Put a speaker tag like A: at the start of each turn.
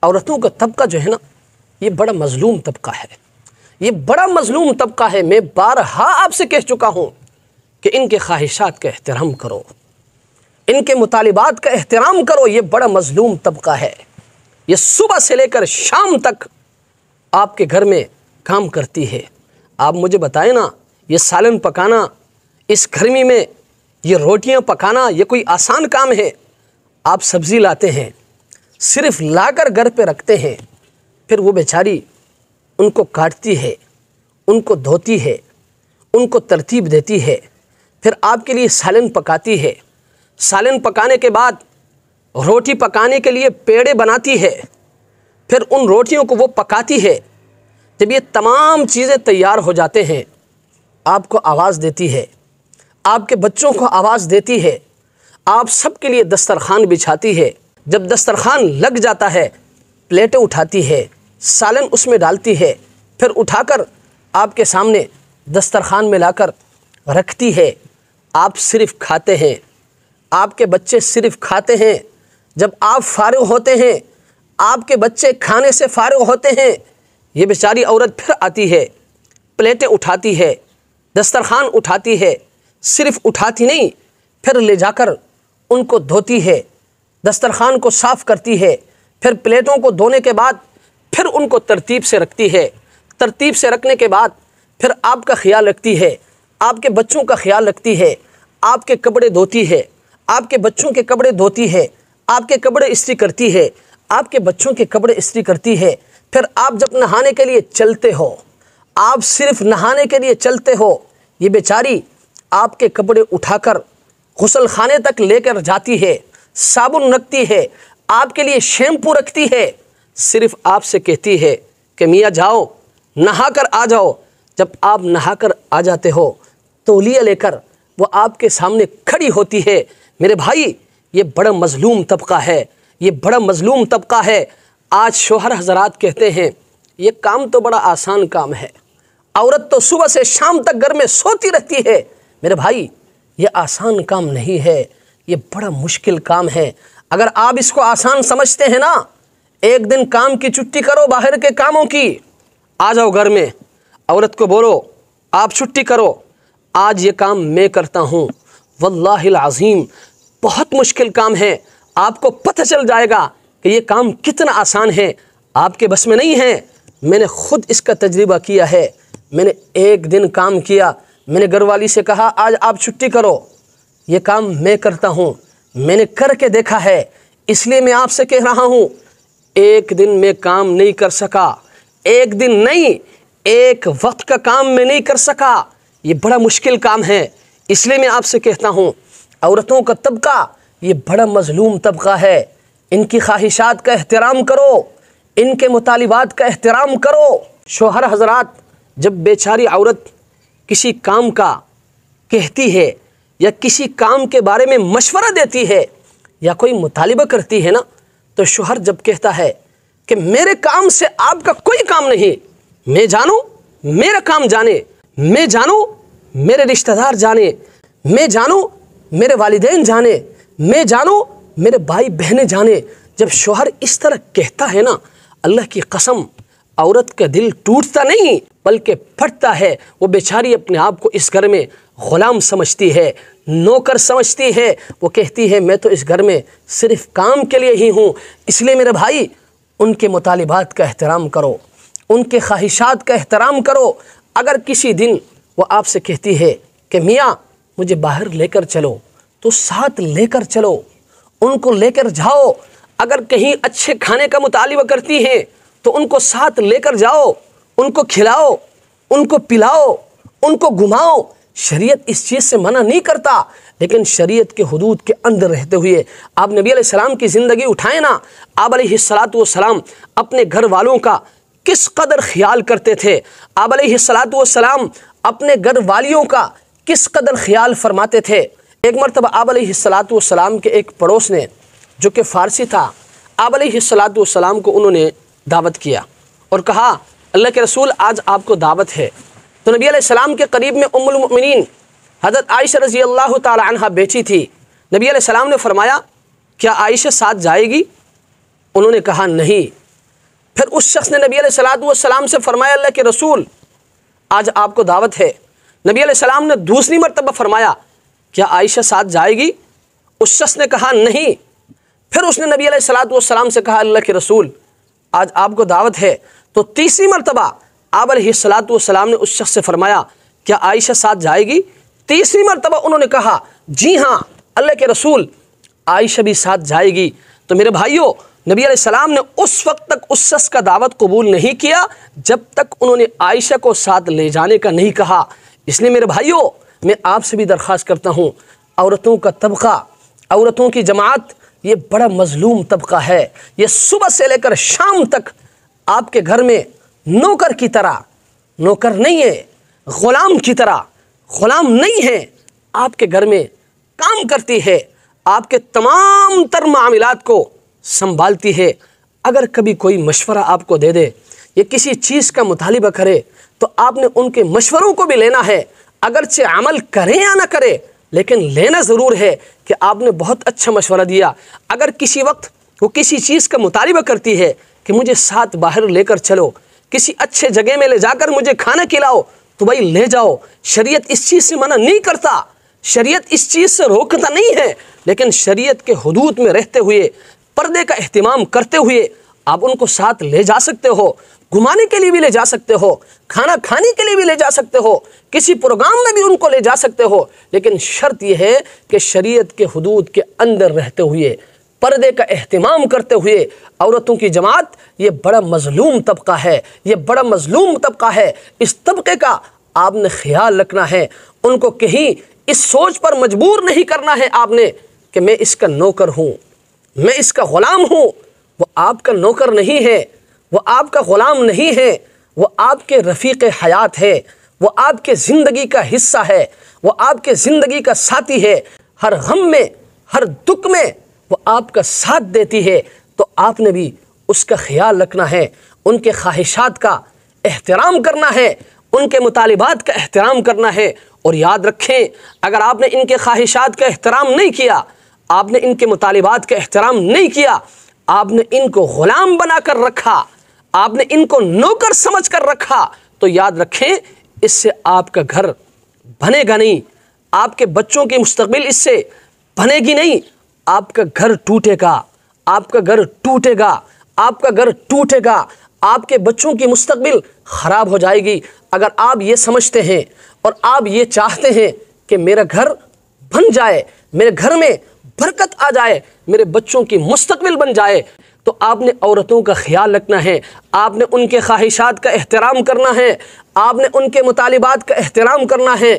A: عورتوں کا طبقہ جو ہے نا، یہ بڑا مظلوم طبقہ ہے، یہ بڑا مظلوم طبقہ ہے۔ میں بارہا آپ سے کہہ چکا ہوں کہ ان کے خواہشات کا احترام کرو، ان کے مطالبات کا احترام کرو۔ یہ بڑا مظلوم طبقہ ہے، یہ صبح سے لے کر شام تک آپ کے گھر میں کام کرتی ہے۔ آپ مجھے بتائیں نا، یہ سالن پکانا اس گرمی میں، یہ روٹیاں پکانا، یہ کوئی آسان کام ہے؟ آپ سبزی لاتے ہیں، صرف لا کر گھر پہ رکھتے ہیں، پھر وہ بیچاری ان کو کاٹتی ہے، ان کو دھوتی ہے، ان کو ترتیب دیتی ہے، پھر آپ کے لیے سالن پکاتی ہے، سالن پکانے کے بعد روٹی پکانے کے لیے پیڑے بناتی ہے، پھر ان روٹیوں کو وہ پکاتی ہے۔ جب یہ تمام چیزیں تیار ہو جاتے ہیں، آپ کو آواز دیتی ہے، آپ کے بچوں کو آواز دیتی ہے، آپ سب کے لیے دسترخوان بچھاتی ہے۔ جب دسترخوان لگ جاتا ہے، پلیٹیں اٹھاتی ہے، سالن اس میں ڈالتی ہے، پھر اٹھا کر آپ کے سامنے دسترخوان میں لا کر رکھتی ہے۔ آپ صرف کھاتے ہیں، آپ کے بچے صرف کھاتے ہیں۔ جب آپ فارغ ہوتے ہیں، آپ کے بچے کھانے سے فارغ ہوتے ہیں، یہ بیچاری عورت پھر آتی ہے، پلیٹیں اٹھاتی ہے، دسترخوان اٹھاتی ہے، صرف اٹھاتی نہیں، پھر لے جا کر ان کو دھوتی ہے، دسترخوان کو صاف کرتی ہے، پھر پلیٹوں کو دھونے کے بعد پھر ان کو ترتیب سے رکھتی ہے۔ ترتیب سے رکھنے کے بعد پھر آپ کا خیال رکھتی ہے، آپ کے بچوں کا خیال رکھتی ہے، آپ کے کپڑے دھوتی ہے، آپ کے بچوں کے کپڑے دھوتی ہے، آپ کے کپڑے استری کرتی ہے، آپ کے بچوں کے کپڑے استری کرتی ہے۔ پھر آپ جب نہانے کے لیے چلتے ہو، آپ صرف نہانے کے لیے چلتے ہو، یہ بیچاری آپ کے کپڑے اٹھا کر غسل خانے تک لے کر جاتی ہے، صابن رکھتی ہے، آپ کے لیے شیمپو رکھتی ہے، صرف آپ سے کہتی ہے کہ میاں جاؤ نہا کر آ جاؤ۔ جب آپ نہا کر آ جاتے ہو، تولیہ لے کر وہ آپ کے سامنے کھڑی ہوتی ہے۔ میرے بھائی، یہ بڑا مظلوم طبقہ ہے، یہ بڑا مظلوم طبقہ ہے۔ آج شوہر حضرات کہتے ہیں یہ کام تو بڑا آسان کام ہے، عورت تو صبح سے شام تک گھر میں سوتی رہتی ہے۔ میرے بھائی، یہ آسان کام نہیں ہے، یہ بڑا مشکل کام ہے۔ اگر آپ اس کو آسان سمجھتے ہیں نا، ایک دن کام کی چھٹی کرو، باہر کے کاموں کی، آ جاؤ گھر میں، عورت کو بولو آپ چھٹی کرو، آج یہ کام میں کرتا ہوں۔ واللہ العظیم بہت مشکل کام ہے، آپ کو پتہ چل جائے گا کہ یہ کام کتنا آسان ہے۔ آپ کے بس میں نہیں ہے، میں نے خود اس کا تجربہ کیا ہے۔ میں نے ایک دن کام کیا، میں نے گھر والی سے کہا آج آپ چھٹی کرو، یہ کام میں کرتا ہوں، میں نے کر کے دیکھا ہے، اس لیے میں آپ سے کہہ رہا ہوں۔ ایک دن میں کام نہیں کر سکا، ایک دن نہیں، ایک وقت کا کام میں نہیں کر سکا، یہ بڑا مشکل کام ہے۔ اس لیے میں آپ سے کہتا ہوں، عورتوں کا طبقہ یہ بڑا مظلوم طبقہ ہے، ان کی خواہشات کا احترام کرو، ان کے مطالبات کا احترام کرو۔ شوہر حضرات، جب بیچاری عورت کسی کام کا کہتی ہے یا کسی کام کے بارے میں مشورہ دیتی ہے یا کوئی مطالبہ کرتی ہے نا، تو شوہر جب کہتا ہے کہ میرے کام سے آپ کا کوئی کام نہیں، میں جانوں میرا کام جانے، میں جانوں میرے رشتہ دار جانے، میں جانوں میرے والدین جانے، میں جانوں میرے بھائی بہنیں جانے، جب شوہر اس طرح کہتا ہے نا، اللہ کی قسم عورت کا دل ٹوٹتا نہیں بلکہ پھٹتا ہے۔ وہ بیچاری اپنے آپ کو اس گھر میں غلام سمجھتی ہے، نوکر سمجھتی ہے۔ وہ کہتی ہے میں تو اس گھر میں صرف کام کے لیے ہی ہوں۔ اس لیے میرے بھائی، ان کے مطالبات کا احترام کرو، ان کے خواہشات کا احترام کرو۔ اگر کسی دن وہ آپ سے کہتی ہے کہ میاں مجھے باہر لے کر چلو، تو ساتھ لے کر چلو، ان کو لے کر جاؤ۔ اگر کہیں اچھے کھانے کا مطالبہ کرتی ہیں تو ان کو ساتھ لے کر جاؤ، ان کو کھلاؤ، ان کو پلاؤ، ان کو گھماؤ۔ شریعت اس چیز سے منع نہیں کرتا، لیکن شریعت کے حدود کے اندر رہتے ہوئے آپ نبی علیہ السلام کی زندگی اٹھائیں نا۔ آپ علیہ السلام اپنے گھر والوں کا کس قدر خیال کرتے تھے، آپ علیہ السلام اپنے گھر والیوں کا کس قدر خیال فرماتے تھے۔ ایک مرتبہ آپ علیہ السلام کے ایک پڑوس نے جو کہ فارسی تھا، آپ علیہ السلام کو انہوں نے دعوت کیا اور کہا اللہ کے رسول آج آپ کو دعوت ہے۔ تو نبی علیہ السلام کے قریب میں ام المؤمنین حضرت عائشہ رضی اللہ تعالی عنہ بیٹھی تھی۔ نبی علیہ السلام نے فرمایا کیا عائشہ ساتھ جائے گی؟ انہوں نے کہا نہیں، پھر اس شخص نے نبی علیہ السلام سے فرمایا اللہ کے رسول آج آپ کو دعوت ہے۔ نبی علیہ السلام نے دوسری مرتبہ فرمایا کیا عائشہ ساتھ جائے گی؟ اس شخص نے کہا نہیں۔ پھر اس نے نبی علیہ السلام سے کہا اللہ کے رسول آج آپ کو دعوت ہے۔ تو تیسری مرتبہ آپ علیہ السلام نے اس شخص سے فرمایا کیا عائشہ ساتھ جائے گی؟ تیسری مرتبہ انہوں نے کہا جی ہاں اللہ کے رسول عائشہ بھی ساتھ جائے گی۔ تو میرے بھائیوں نبی علیہ السلام نے اس وقت تک اس شخص کا دعوت قبول نہیں کیا جب تک انہوں نے عائشہ کو ساتھ لے جانے کا نہیں کہا۔ اس لیے میرے بھائیوں میں آپ سے بھی درخواست کرتا ہوں، عورتوں کا طبقہ، عورتوں کی جماعت یہ بڑا مظلوم طبقہ ہے۔ یہ صبح سے لے کر شام تک آپ کے گھر میں نوکر کی طرح، نوکر نہیں ہے، غلام کی طرح، غلام نہیں ہے، آپ کے گھر میں کام کرتی ہے، آپ کے تمام تر معاملات کو سنبھالتی ہے۔ اگر کبھی کوئی مشورہ آپ کو دے دے یا کسی چیز کا مطالبہ کرے تو آپ نے ان کے مشوروں کو بھی لینا ہے، اگرچہ عمل کریں یا نہ کرے لیکن لینا ضرور ہے کہ آپ نے بہت اچھا مشورہ دیا۔ اگر کسی وقت وہ کسی چیز کا مطالبہ کرتی ہے کہ مجھے ساتھ باہر لے کر چلو، کسی اچھے جگہ میں لے جا کر مجھے کھانا کھلاؤ، تو بھائی لے جاؤ، شریعت اس چیز سے منع نہیں کرتا، شریعت اس چیز سے روکتا نہیں ہے، لیکن شریعت کے حدود میں رہتے ہوئے، پردے کا اہتمام کرتے ہوئے آپ ان کو ساتھ لے جا سکتے ہو، گھمانے کے لیے بھی لے جا سکتے ہو، کھانا کھانے کے لیے بھی لے جا سکتے ہو، کسی پروگرام میں بھی ان کو لے جا سکتے ہو، لیکن شرط یہ ہے کہ شریعت کے حدود کے اندر رہتے ہوئے، پردے کا اہتمام کرتے ہوئے۔ عورتوں کی جماعت یہ بڑا مظلوم طبقہ ہے، یہ بڑا مظلوم طبقہ ہے، اس طبقے کا آپ نے خیال رکھنا ہے۔ ان کو کہیں اس سوچ پر مجبور نہیں کرنا ہے آپ نے کہ میں اس کا نوکر ہوں، میں اس کا غلام ہوں۔ وہ آپ کا نوکر نہیں ہے، وہ آپ کا غلام نہیں ہے، وہ آپ کے رفیق حیات ہے، وہ آپ کے زندگی کا حصہ ہے، وہ آپ کے زندگی کا ساتھی ہے، ہر غم میں ہر دکھ میں وہ آپ کا ساتھ دیتی ہے۔ تو آپ نے بھی اس کا خیال رکھنا ہے، ان کے خواہشات کا احترام کرنا ہے، ان کے مطالبات کا احترام کرنا ہے۔ اور یاد رکھیں اگر آپ نے ان کے خواہشات کا احترام نہیں کیا، آپ نے ان کے مطالبات کا احترام نہیں کیا، آپ نے ان کو غلام بنا کر رکھا، آپ نے ان کو نوکر سمجھ کر رکھا، تو یاد رکھیں اس سے آپ کا گھر بنے گا نہیں، آپ کے بچوں کی مستقبل اس سے بنے گی نہیں، آپ کا گھر ٹوٹے گا، آپ کا گھر ٹوٹے گا، آپ کا گھر ٹوٹے گا، آپ کے بچوں کی مستقبل خراب ہو جائے گی۔ اگر آپ یہ سمجھتے ہیں اور آپ یہ چاہتے ہیں کہ میرا گھر بن جائے، میرے گھر میں برکت آ جائے، میرے بچوں کی مستقبل بن جائے، تو آپ نے عورتوں کا خیال رکھنا ہے، آپ نے ان کے خواہشات کا احترام کرنا ہے، آپ نے ان کے مطالبات کا احترام کرنا ہے،